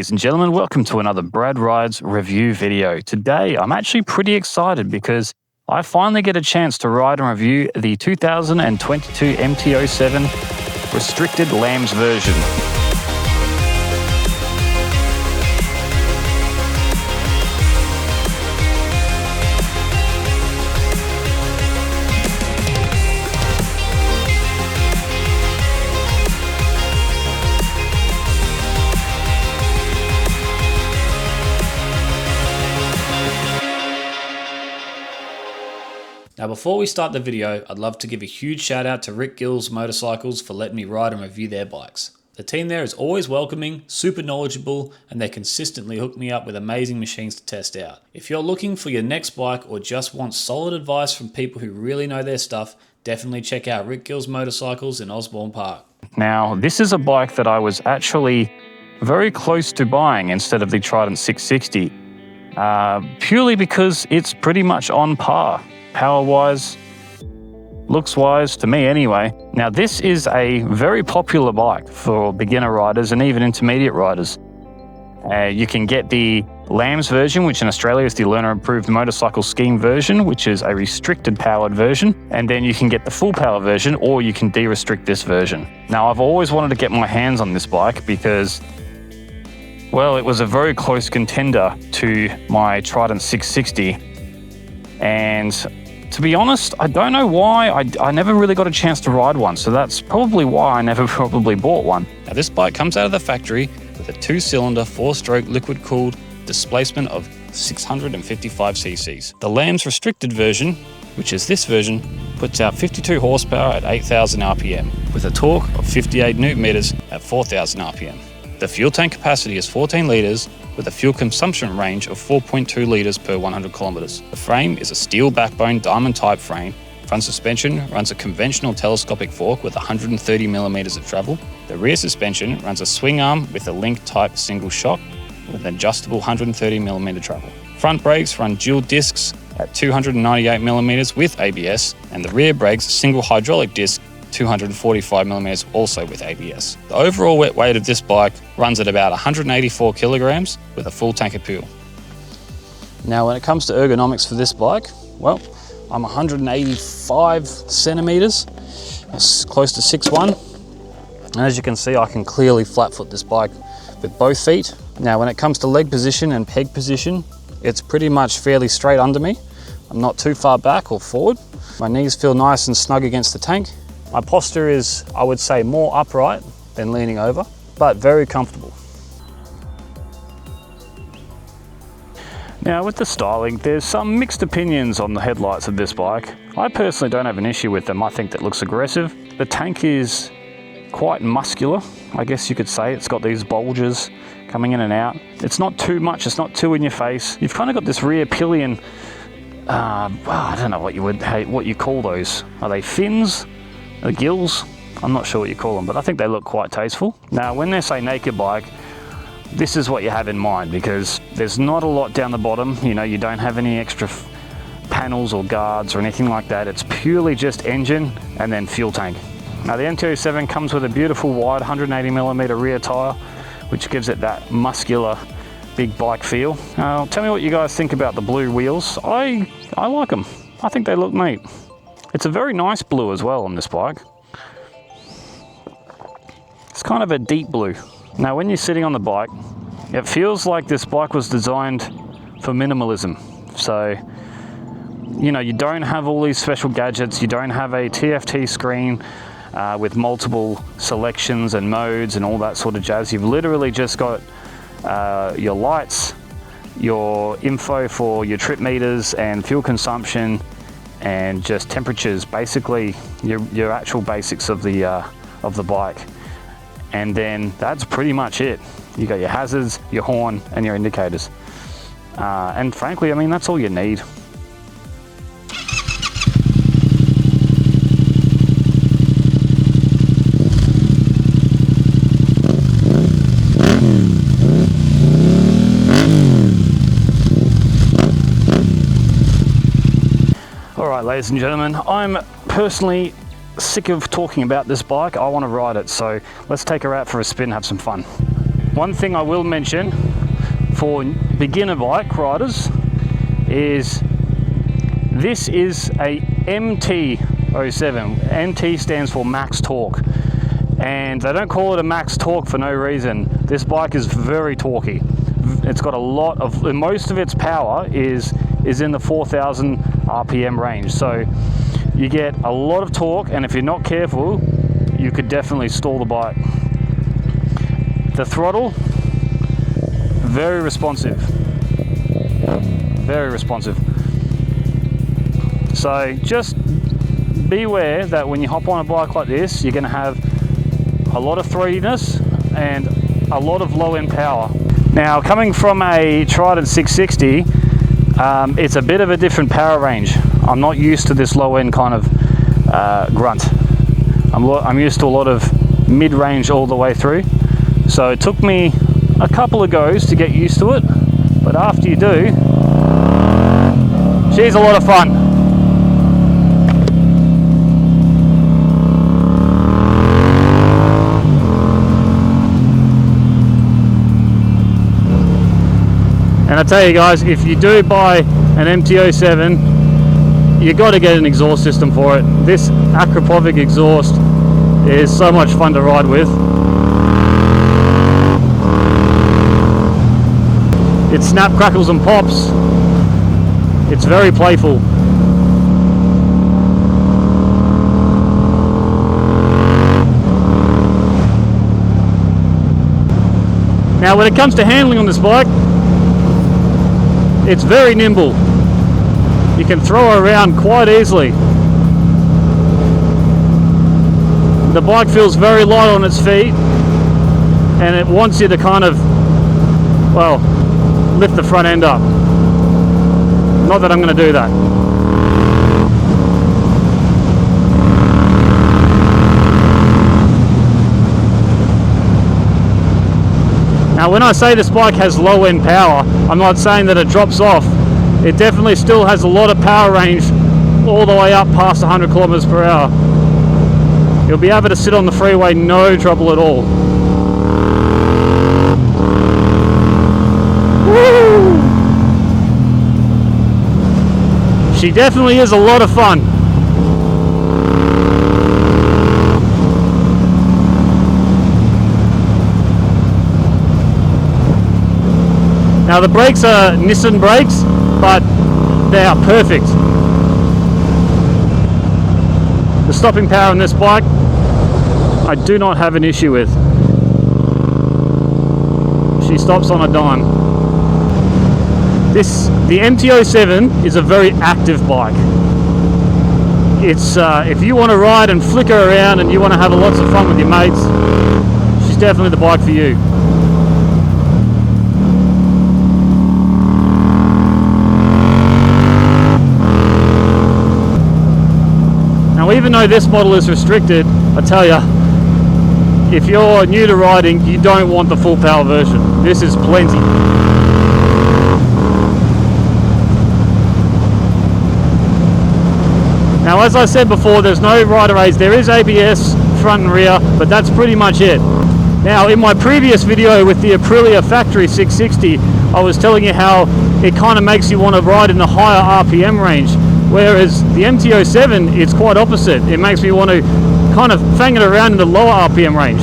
ladies and gentlemen, welcome to another Brad Rides review video. Today, I'm actually pretty excited because I finally get a chance to ride and review the 2022 MT-07 Restricted LAMs version. Now before we start the video, I'd love to give a huge shout out to Rick Gill's Motorcycles for letting me ride and review their bikes. The team there is always welcoming, super knowledgeable, and they consistently hook me up with amazing machines to test out. If you're looking for your next bike or just want solid advice from people who really know their stuff, definitely check out Rick Gill's Motorcycles in Osborne Park. Now, this is a bike that I was actually very close to buying instead of the Trident 660, purely because it's pretty much on par. Power-wise, looks-wise, to me anyway. Now, this is a very popular bike for beginner riders and even intermediate riders. You can get the LAMs version, which in Australia is the Learner Approved Motorcycle Scheme version, which is a restricted powered version. And then you can get the full power version, or you can de-restrict this version. Now, I've always wanted to get my hands on this bike because, well, it was a very close contender to my Trident 660. And to be honest, I don't know why. I never really got a chance to ride one, so that's probably why I never probably bought one. Now this bike comes out of the factory with a 2-cylinder 4-stroke liquid-cooled displacement of 655 cc's. The LAMs restricted version, which is this version, puts out 52 horsepower at 8,000 RPM with a torque of 58 Newton meters at 4,000 RPM. The fuel tank capacity is 14 litres with a fuel consumption range of 4.2 litres per 100 kilometres. The frame is a steel backbone diamond type frame. Front suspension runs a conventional telescopic fork with 130 millimeters of travel. The rear suspension runs a swing arm with a link type single shock with an adjustable 130 millimeter travel. Front brakes run dual discs at 298 millimeters with ABS, and the rear brakes single hydraulic disc 245 millimeters also with ABS. The overall wet weight of this bike runs at about 184 kilograms with a full tank of fuel. Now when it comes to ergonomics for this bike, well, I'm 185 centimeters, that's close to 6'1", and as you can see I can clearly flat foot this bike with both feet. Now when it comes to leg position and peg position, it's pretty much fairly straight under me. I'm not too far back or forward. My knees feel nice and snug against the tank. My posture is, I would say, more upright than leaning over, but very comfortable. Now with the styling, there's some mixed opinions on the headlights of this bike. I personally don't have an issue with them. I think that looks aggressive. The tank is quite muscular, I guess you could say. It's got these bulges coming in and out. It's not too much, it's not too in your face. You've kind of got this rear pillion, I don't know what you call those. Are they fins? The gills? I'm not sure what you call them, but I think they look quite tasteful. Now, when they say naked bike, this is what you have in mind because there's not a lot down the bottom. You know, you don't have any extra panels or guards or anything like that. It's purely just engine and then fuel tank. Now, the MT-07 comes with a beautiful wide 180 millimeter rear tire, which gives it that muscular big bike feel. Now, tell me what you guys think about the blue wheels. I like them. I think they look neat. It's a very nice blue as well on this bike. It's kind of a deep blue. Now when you're sitting on the bike, it feels like this bike was designed for minimalism. So, you know, you don't have all these special gadgets, you don't have a TFT screen with multiple selections and modes and all that sort of jazz. You've literally just got your lights, your info for your trip meters and fuel consumption, and just temperatures, basically your actual basics of the bike. And then that's pretty much it. You got your hazards, your horn, and your indicators. And frankly, I mean, that's all you need. Alright, ladies and gentlemen, I'm personally sick of talking about this bike. I want to ride it, so let's take her out for a spin, have some fun. One thing I will mention for beginner bike riders is this is a MT-07. MT stands for max torque, and they don't call it a max torque for no reason. This bike is very torquey. It's got a lot of, most of its power is in the 4,000 RPM range, so you get a lot of torque, and if you're not careful you could definitely stall the bike. The throttle, very responsive, very responsive. So just beware that when you hop on a bike like this, you're going to have a lot of throatiness and a lot of low end power. Now, coming from a Trident 660, it's a bit of a different power range. I'm not used to this low end kind of grunt. I'm used to a lot of mid-range all the way through. So it took me a couple of goes to get used to it, but after you do, she's a lot of fun. And I tell you guys, if you do buy an MT-07, you got to get an exhaust system for it. This Akrapovic exhaust is so much fun to ride with. It snap, crackles and pops. It's very playful. Now when it comes to handling on this bike, it's very nimble. You can throw her around quite easily. The bike feels very light on its feet, and it wants you to kind of, well, lift the front end up. Not that I'm going to do that. Now when I say this bike has low end power, I'm not saying that it drops off. It definitely still has a lot of power range all the way up past 100 kilometers per hour. You'll be able to sit on the freeway no trouble at all. Woo! She definitely is a lot of fun. Now the brakes are Nissan brakes, but they are perfect. The stopping power on this bike, I do not have an issue with. She stops on a dime. The MT-07 is a very active bike. It's if you want to ride and flicker around and you want to have lots of fun with your mates, she's definitely the bike for you. Now, even though this model is restricted, I tell you, if you're new to riding, you don't want the full power version. This is plenty. Now, as I said before, there's no rider aids. There is ABS front and rear, but that's pretty much it. Now, in my previous video with the Aprilia Factory 660, I was telling you how it kind of makes you want to ride in the higher RPM range. Whereas the MT-07, it's quite opposite. It makes me want to kind of fang it around in the lower RPM range.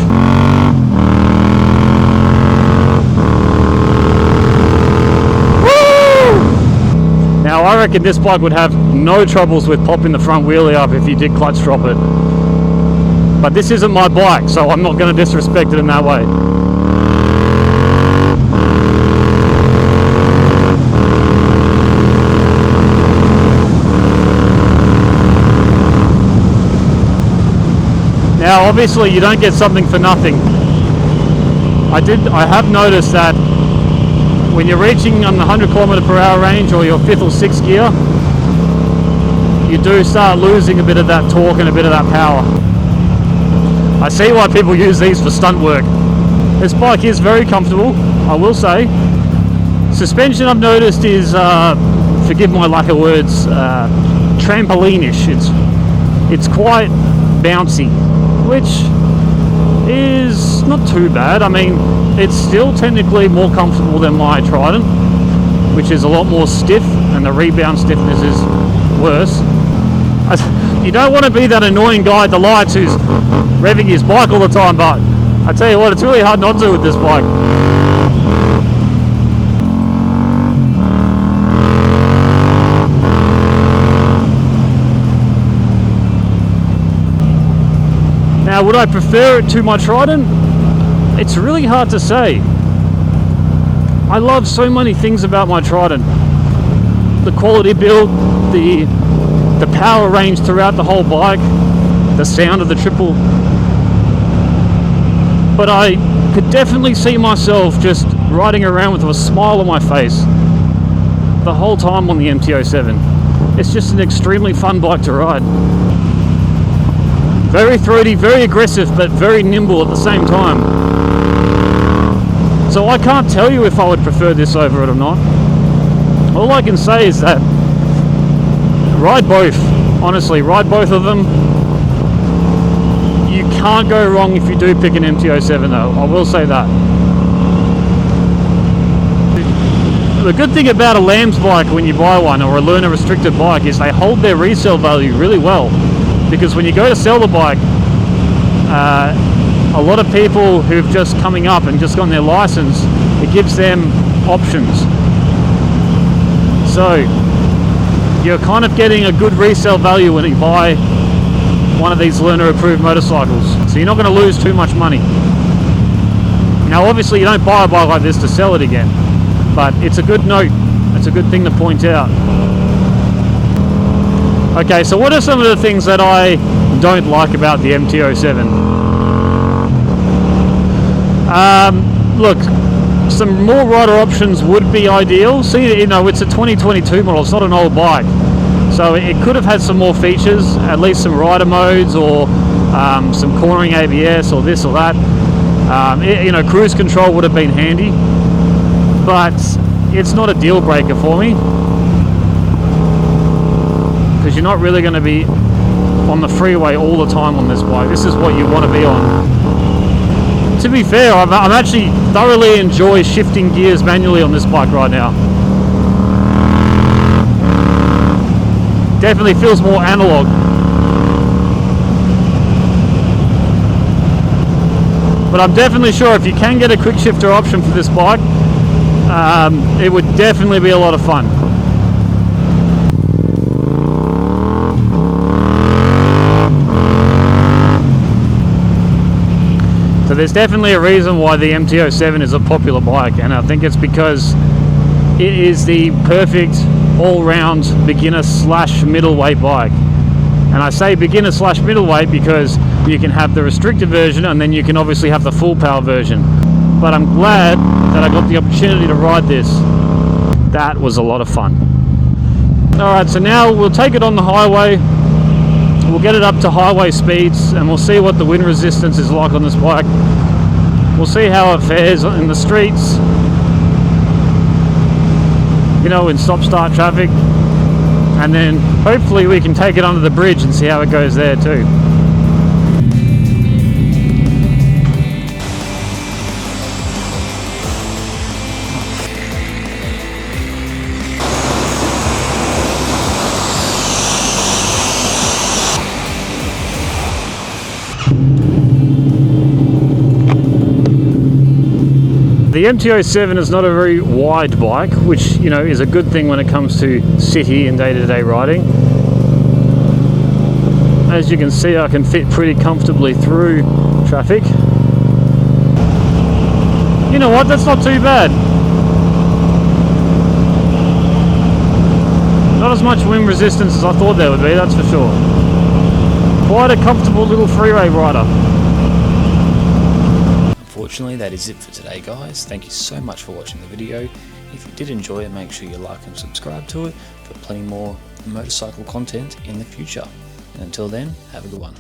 Woo! Now I reckon this bike would have no troubles with popping the front wheelie up if you did clutch drop it. But this isn't my bike, so I'm not going to disrespect it in that way. Now obviously you don't get something for nothing. I have noticed that when you're reaching on the 100 km/h range or your 5th or 6th gear, you do start losing a bit of that torque and a bit of that power. I see why people use these for stunt work. This bike is very comfortable, I will say. Suspension I've noticed is, forgive my lack of words, trampoline-ish. It's quite bouncy, which is not too bad. I mean, it's still technically more comfortable than my Trident, which is a lot more stiff, and the rebound stiffness is worse. You don't want to be that annoying guy at the lights who's revving his bike all the time, but I tell you what, it's really hard not to with this bike. Now, would I prefer it to my Trident? It's really hard to say. I love so many things about my Trident. The quality build, the power range throughout the whole bike, the sound of the triple. But I could definitely see myself just riding around with a smile on my face the whole time on the MT-07. It's just an extremely fun bike to ride. Very throaty, very aggressive, but very nimble at the same time. So I can't tell you if I would prefer this over it or not. All I can say is that ride both. Honestly, ride both of them. You can't go wrong if you do pick an MT-07 though, I will say that. The good thing about a LAMs bike when you buy one, or a learner restricted bike, is they hold their resale value really well. Because when you go to sell the bike, a lot of people who've just coming up and just gotten their license, it gives them options. So you're kind of getting a good resale value when you buy one of these learner approved motorcycles. So you're not going to lose too much money. Now obviously you don't buy a bike like this to sell it again, but it's a good note. It's a good thing to point out. Okay, so what are some of the things that I don't like about the MT-07? Look, some more rider options would be ideal. See, you know, it's a 2022 model, it's not an old bike. So it could have had some more features, at least some rider modes, or some cornering ABS, or this or that. You know, cruise control would have been handy, but it's not a deal breaker for me. Because you're not really going to be on the freeway all the time on this bike. This is what you want to be on. To be fair, I'm actually thoroughly enjoy shifting gears manually on this bike right now. Definitely feels more analog. But I'm definitely sure if you can get a quick shifter option for this bike, it would definitely be a lot of fun. So there's definitely a reason why the MT-07 is a popular bike, and I think it's because it is the perfect all-round beginner slash middleweight bike. And I say beginner slash middleweight because you can have the restricted version and then you can obviously have the full power version. But I'm glad that I got the opportunity to ride this. That was a lot of fun. Alright, so now we'll take it on the highway. We'll get it up to highway speeds and we'll see what the wind resistance is like on this bike. We'll see how it fares in the streets, you know, in stop-start traffic, and then hopefully we can take it under the bridge and see how it goes there too. The MT-07 is not a very wide bike, which, you know, is a good thing when it comes to city and day-to-day riding. As you can see, I can fit pretty comfortably through traffic. You know what, that's not too bad. Not as much wind resistance as I thought there would be, that's for sure. Quite a comfortable little freeway rider. Unfortunately, that is it for today, guys. Thank you so much for watching the video. If you did enjoy it, make sure you like and subscribe to it for plenty more motorcycle content in the future. And until then, have a good one.